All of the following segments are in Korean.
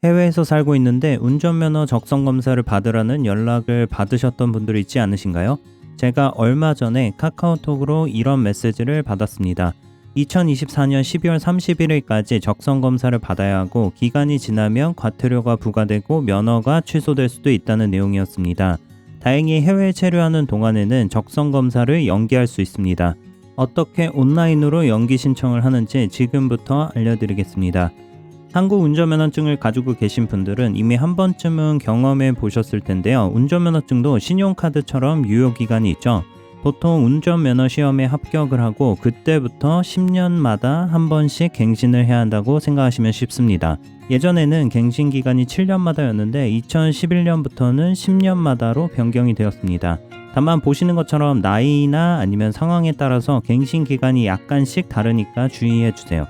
해외에서 살고 있는데 운전면허 적성 검사를 받으라는 연락을 받으셨던 분들이 있지 않으신가요? 제가 얼마 전에 카카오톡으로 이런 메시지를 받았습니다. 2024년 12월 31일까지 적성 검사를 받아야 하고 기간이 지나면 과태료가 부과되고 면허가 취소될 수도 있다는 내용이었습니다. 다행히 해외에 체류하는 동안에는 적성 검사를 연기할 수 있습니다. 어떻게 온라인으로 연기 신청을 하는지 지금부터 알려드리겠습니다. 한국 운전면허증을 가지고 계신 분들은 이미 한 번쯤은 경험해 보셨을 텐데요. 운전면허증도 신용카드처럼 유효기간이 있죠. 보통 운전면허 시험에 합격을 하고 그때부터 10년마다 한 번씩 갱신을 해야 한다고 생각하시면 쉽습니다. 예전에는 갱신 기간이 7년마다였는데 2011년부터는 10년마다로 변경이 되었습니다. 다만 보시는 것처럼 나이나 아니면 상황에 따라서 갱신 기간이 약간씩 다르니까 주의해 주세요.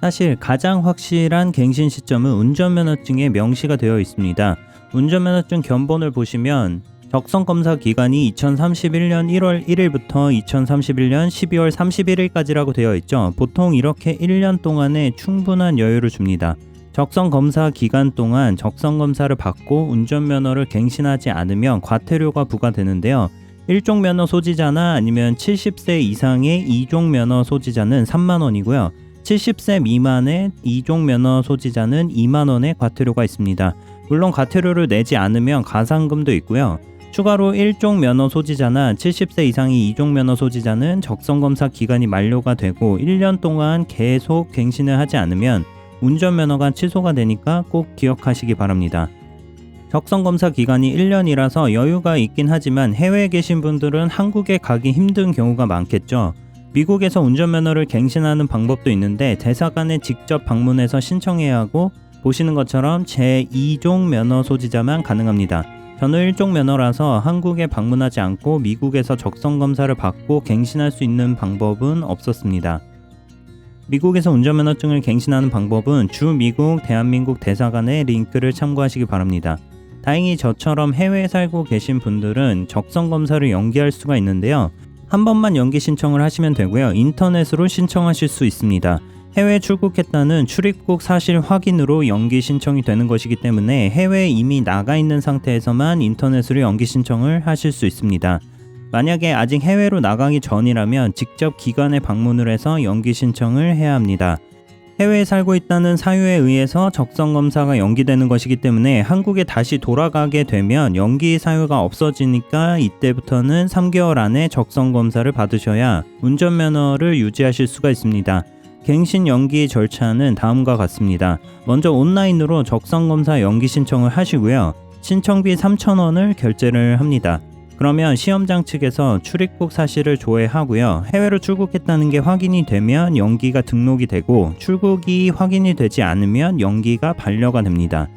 사실 가장 확실한 갱신 시점은 운전면허증에 명시가 되어 있습니다. 운전면허증 견본을 보시면 적성검사 기간이 2031년 1월 1일부터 2031년 12월 31일까지라고 되어 있죠. 보통 이렇게 1년 동안에 충분한 여유를 줍니다. 적성검사 기간 동안 적성검사를 받고 운전면허를 갱신하지 않으면 과태료가 부과되는데요. 1종 면허 소지자나 아니면 70세 이상의 2종 면허 소지자는 3만 원이고요. 70세 미만의 2종 면허 소지자는 2만 원의 과태료가 있습니다. 물론 과태료를 내지 않으면 가산금도 있고요. 추가로 1종 면허 소지자나 70세 이상의 2종 면허 소지자는 적성검사 기간이 만료가 되고 1년 동안 계속 갱신을 하지 않으면 운전면허가 취소가 되니까 꼭 기억하시기 바랍니다. 적성검사 기간이 1년이라서 여유가 있긴 하지만 해외에 계신 분들은 한국에 가기 힘든 경우가 많겠죠. 미국에서 운전면허를 갱신하는 방법도 있는데 대사관에 직접 방문해서 신청해야 하고 보시는 것처럼 제2종 면허 소지자만 가능합니다. 저는 1종 면허라서 한국에 방문하지 않고 미국에서 적성검사를 받고 갱신할 수 있는 방법은 없었습니다. 미국에서 운전면허증을 갱신하는 방법은 주 미국 대한민국 대사관의 링크를 참고하시기 바랍니다. 다행히 저처럼 해외에 살고 계신 분들은 적성검사를 연기할 수가 있는데요. 한 번만 연기 신청을 하시면 되고요. 인터넷으로 신청하실 수 있습니다. 해외 출국했다는 출입국 사실 확인으로 연기 신청이 되는 것이기 때문에 해외에 이미 나가 있는 상태에서만 인터넷으로 연기 신청을 하실 수 있습니다. 만약에 아직 해외로 나가기 전이라면 직접 기관에 방문을 해서 연기 신청을 해야 합니다. 해외에 살고 있다는 사유에 의해서 적성검사가 연기되는 것이기 때문에 한국에 다시 돌아가게 되면 연기 사유가 없어지니까 이때부터는 3개월 안에 적성검사를 받으셔야 운전면허를 유지하실 수가 있습니다. 갱신 연기 절차는 다음과 같습니다. 먼저 온라인으로 적성검사 연기 신청을 하시고요. 신청비 3,000원을 결제를 합니다. 그러면 시험장 측에서 출입국 사실을 조회하고요. 해외로 출국했다는 게 확인이 되면 연기가 등록이 되고 출국이 확인이 되지 않으면 연기가 반려가 됩니다.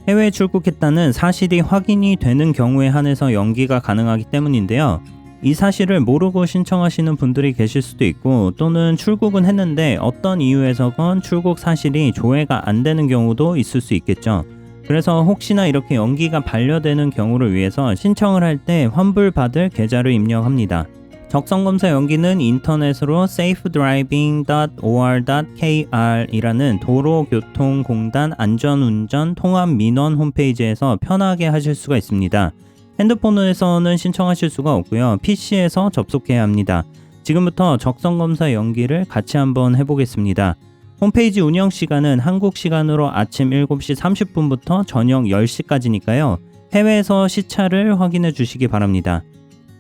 해외에 출국했다는 사실이 확인이 되는 경우에 한해서 연기가 가능하기 때문인데요. 이 사실을 모르고 신청하시는 분들이 계실 수도 있고 또는 출국은 했는데 어떤 이유에서건 출국 사실이 조회가 안 되는 경우도 있을 수 있겠죠. 그래서 혹시나 이렇게 연기가 반려되는 경우를 위해서 신청을 할 때 환불받을 계좌를 입력합니다. 적성검사 연기는 인터넷으로 safedriving.or.kr 이라는 도로교통공단 안전운전 통합민원 홈페이지에서 편하게 하실 수가 있습니다. 핸드폰에서는 신청하실 수가 없고요. PC에서 접속해야 합니다. 지금부터 적성검사 연기를 같이 한번 해보겠습니다. 홈페이지 운영 시간은 한국 시간으로 아침 7시 30분부터 저녁 10시까지니까요. 해외에서 시차를 확인해 주시기 바랍니다.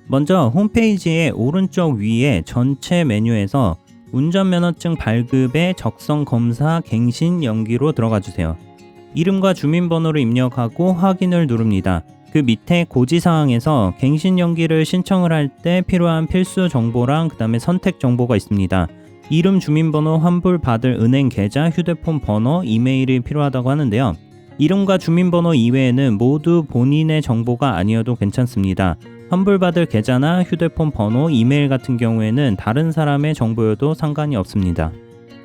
먼저 홈페이지의 오른쪽 위에 전체 메뉴에서 운전면허증 발급의 적성검사 갱신 연기로 들어가 주세요. 이름과 주민번호를 입력하고 확인을 누릅니다. 그 밑에 고지사항에서 갱신 연기를 신청을 할 때 필요한 필수 정보랑 그 다음에 선택 정보가 있습니다. 이름, 주민번호, 환불받을 은행 계좌, 휴대폰 번호, 이메일이 필요하다고 하는데요. 이름과 주민번호 이외에는 모두 본인의 정보가 아니어도 괜찮습니다. 환불받을 계좌나 휴대폰 번호, 이메일 같은 경우에는 다른 사람의 정보여도 상관이 없습니다.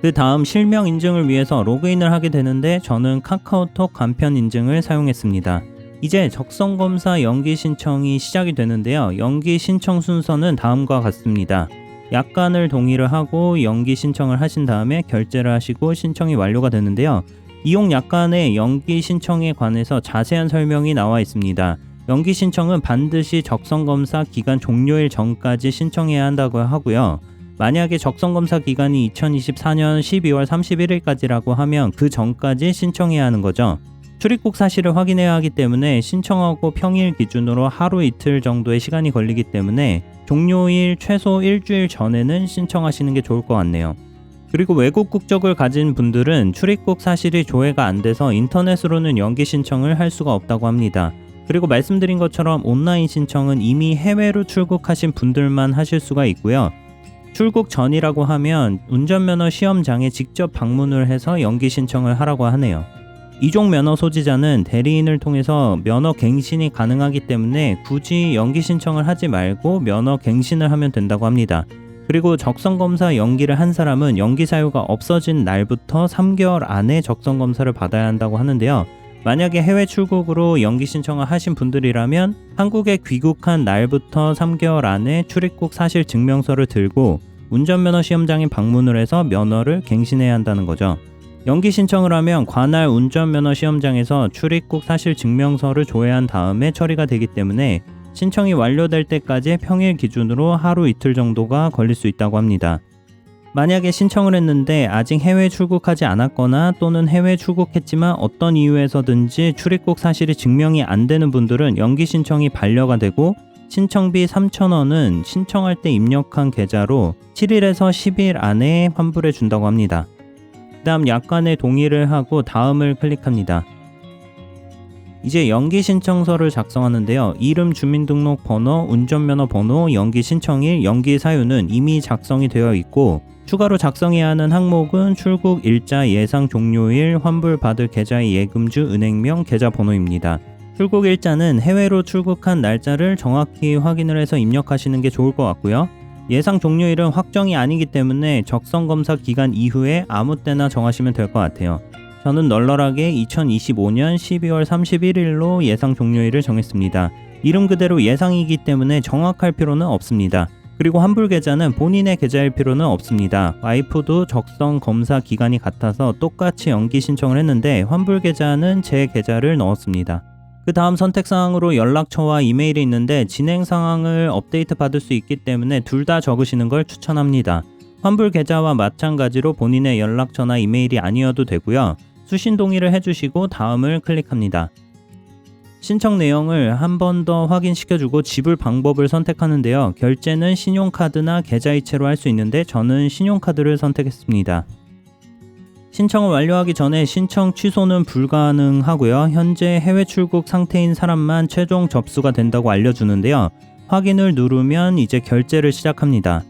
그 다음 실명 인증을 위해서 로그인을 하게 되는데 저는 카카오톡 간편 인증을 사용했습니다. 이제 적성검사 연기 신청이 시작이 되는데요. 연기 신청 순서는 다음과 같습니다. 약관을 동의를 하고 연기 신청을 하신 다음에 결제를 하시고 신청이 완료가 되는데요. 이용 약관의 연기 신청에 관해서 자세한 설명이 나와 있습니다. 연기 신청은 반드시 적성검사 기간 종료일 전까지 신청해야 한다고 하고요. 만약에 적성검사 기간이 2024년 12월 31일까지라고 하면 그 전까지 신청해야 하는 거죠. 출입국 사실을 확인해야 하기 때문에 신청하고 평일 기준으로 하루 이틀 정도의 시간이 걸리기 때문에 종료일 최소 일주일 전에는 신청하시는 게 좋을 것 같네요. 그리고 외국 국적을 가진 분들은 출입국 사실이 조회가 안 돼서 인터넷으로는 연기 신청을 할 수가 없다고 합니다. 그리고 말씀드린 것처럼 온라인 신청은 이미 해외로 출국하신 분들만 하실 수가 있고요. 출국 전이라고 하면 운전면허 시험장에 직접 방문을 해서 연기 신청을 하라고 하네요. 이종 면허 소지자는 대리인을 통해서 면허 갱신이 가능하기 때문에 굳이 연기 신청을 하지 말고 면허 갱신을 하면 된다고 합니다. 그리고 적성검사 연기를 한 사람은 연기 사유가 없어진 날부터 3개월 안에 적성검사를 받아야 한다고 하는데요. 만약에 해외 출국으로 연기 신청을 하신 분들이라면 한국에 귀국한 날부터 3개월 안에 출입국 사실 증명서를 들고 운전면허 시험장에 방문을 해서 면허를 갱신해야 한다는 거죠. 연기 신청을 하면 관할 운전면허 시험장에서 출입국 사실 증명서를 조회한 다음에 처리가 되기 때문에 신청이 완료될 때까지 평일 기준으로 하루 이틀 정도가 걸릴 수 있다고 합니다. 만약에 신청을 했는데 아직 해외 출국하지 않았거나 또는 해외 출국했지만 어떤 이유에서든지 출입국 사실이 증명이 안 되는 분들은 연기 신청이 반려가 되고 신청비 3,000원은 신청할 때 입력한 계좌로 7일에서 10일 안에 환불해 준다고 합니다. 그 다음 약관에 동의를 하고 다음을 클릭합니다. 이제 연기 신청서를 작성하는데요. 이름, 주민등록번호, 운전면허 번호, 연기 신청일, 연기 사유는 이미 작성이 되어 있고 추가로 작성해야 하는 항목은 출국 일자, 예상 종료일, 환불받을 계좌의 예금주, 은행명, 계좌번호입니다. 출국 일자는 해외로 출국한 날짜를 정확히 확인을 해서 입력하시는 게 좋을 것 같고요. 예상 종료일은 확정이 아니기 때문에 적성검사 기간 이후에 아무 때나 정하시면 될 것 같아요. 저는 널널하게 2025년 12월 31일로 예상 종료일을 정했습니다. 이름 그대로 예상이기 때문에 정확할 필요는 없습니다. 그리고 환불 계좌는 본인의 계좌일 필요는 없습니다. 와이프도 적성 검사 기간이 같아서 똑같이 연기 신청을 했는데 환불 계좌는 제 계좌를 넣었습니다. 그 다음 선택사항으로 연락처와 이메일이 있는데 진행 상황을 업데이트 받을 수 있기 때문에 둘 다 적으시는 걸 추천합니다. 환불 계좌와 마찬가지로 본인의 연락처나 이메일이 아니어도 되고요. 수신 동의를 해주시고 다음을 클릭합니다. 신청 내용을 한 번 더 확인시켜주고 지불 방법을 선택하는데요. 결제는 신용카드나 계좌이체로 할 수 있는데 저는 신용카드를 선택했습니다. 신청을 완료하기 전에 신청 취소는 불가능하고요. 현재 해외 출국 상태인 사람만 최종 접수가 된다고 알려주는데요. 확인을 누르면 이제 결제를 시작합니다.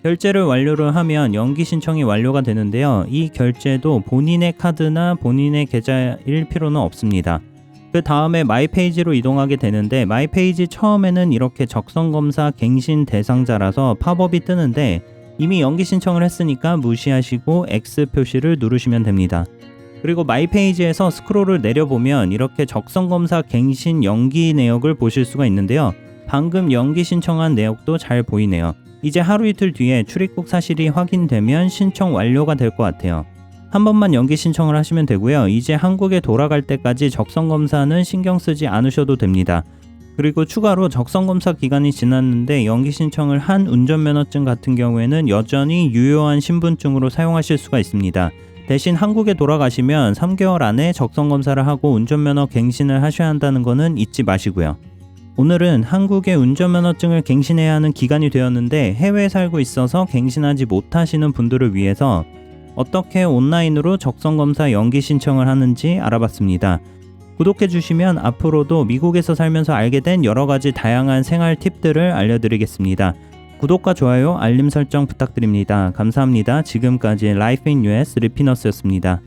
결제를 완료를 하면 연기 신청이 완료가 되는데요. 이 결제도 본인의 카드나 본인의 계좌일 필요는 없습니다. 그 다음에 마이 페이지로 이동하게 되는데 마이 페이지 처음에는 이렇게 적성검사 갱신 대상자라서 팝업이 뜨는데 이미 연기 신청을 했으니까 무시하시고 X 표시를 누르시면 됩니다. 그리고 마이 페이지에서 스크롤을 내려보면 이렇게 적성검사 갱신 연기 내역을 보실 수가 있는데요. 방금 연기 신청한 내역도 잘 보이네요. 이제 하루 이틀 뒤에 출입국 사실이 확인되면 신청 완료가 될 것 같아요. 한 번만 연기 신청을 하시면 되고요. 이제 한국에 돌아갈 때까지 적성검사는 신경 쓰지 않으셔도 됩니다. 그리고 추가로 적성검사 기간이 지났는데 연기 신청을 한 운전면허증 같은 경우에는 여전히 유효한 신분증으로 사용하실 수가 있습니다. 대신 한국에 돌아가시면 3개월 안에 적성검사를 하고 운전면허 갱신을 하셔야 한다는 거는 잊지 마시고요. 오늘은 한국의 운전면허증을 갱신해야 하는 기간이 되었는데 해외에 살고 있어서 갱신하지 못하시는 분들을 위해서 어떻게 온라인으로 적성검사 연기 신청을 하는지 알아봤습니다. 구독해주시면 앞으로도 미국에서 살면서 알게 된 여러가지 다양한 생활 팁들을 알려드리겠습니다. 구독과 좋아요, 알림 설정 부탁드립니다. 감사합니다. 지금까지 Life in US 리피너스였습니다.